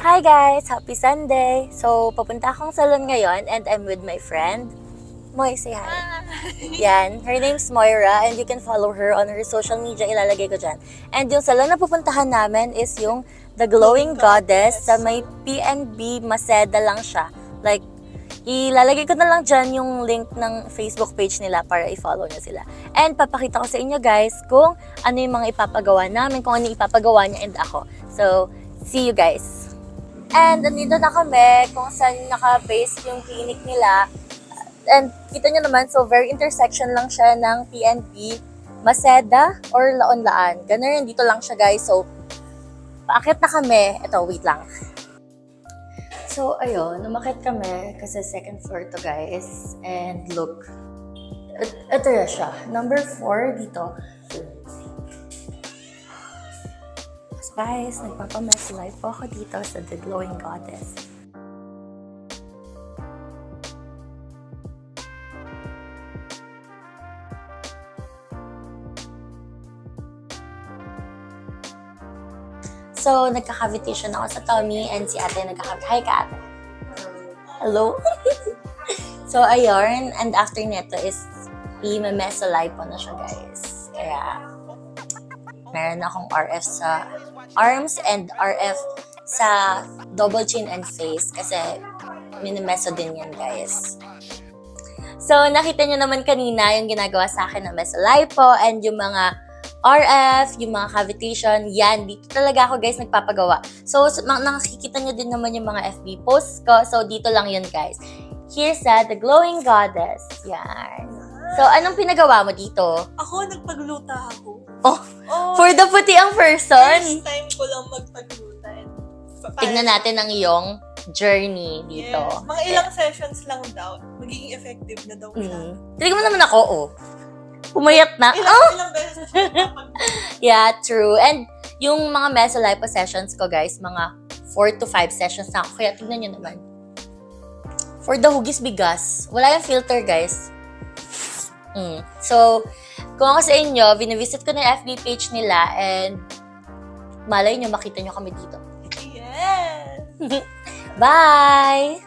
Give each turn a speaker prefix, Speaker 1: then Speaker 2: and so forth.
Speaker 1: Hi guys! Happy Sunday! So, papunta akong salon ngayon and I'm with my friend. Moy, say hi. Yan. Her name's Moira and you can follow her on her social media. Ilalagay ko dyan. And yung salon na pupuntahan namin is yung The Glowing Goddess sa may PNB Maceda lang siya. Like, ilalagay ko na lang dyan yung link ng Facebook page nila para i-follow nyo sila. And papakita ko sa inyo guys kung ano yung mga ipapagawa namin, kung ano yung ipapagawa niya and ako. So, see you guys! And andito na kami kung saan naka-base yung clinic nila. And kita nyo naman, so very intersection lang siya ng PNB, Maceda, or Laon-Laan. Ganun, dito lang siya guys. So, paakit na kami. Ito, wait lang. So, ayun, umakit kami kasi second floor to guys. And look, ito na siya. Number 4 dito. So guys, nagpapamess live po ako dito sa The Glowing Goddess. So, nagka-cavitation ako sa tummy and si ate nagka-cavitation. Hi ka ate! Hello! So, ayun. And after neto is i-mesolay po na siya guys. Kaya, meron akong RF sa arms and RF sa double chin and face kasi minimeso din yan guys. So, nakita nyo naman kanina yung ginagawa sa akin ng mesolipo and yung mga RF, yung mga cavitation, yan, dito talaga ako guys nagpapagawa. So, nakikita nyo din naman yung mga FB posts ko. So, dito lang yun guys. Here's The Glowing Goddess. Yan. So, anong pinagawa mo dito?
Speaker 2: Ako, nagpagluta ako.
Speaker 1: Oh, for the puti ang person.
Speaker 2: First time ko lang magpagluta.
Speaker 1: Tignan natin ang iyong journey dito.
Speaker 2: Yes. Mga ilang sessions lang daw. Magiging effective na daw siya.
Speaker 1: Tignan mo naman ako, oh. Pumayat na.
Speaker 2: Ilang beses siya napagluta.
Speaker 1: Yeah, true. And yung mga mesolipo sessions ko, guys, mga 4 to 5 sessions na ako. Kaya tignan nyo naman. For the hugis bigas, wala yung filter, guys. So, kung ako sa inyo, binavisit ko na yung FB page nila and malay nyo, makita nyo kami dito.
Speaker 2: Yes!
Speaker 1: Bye!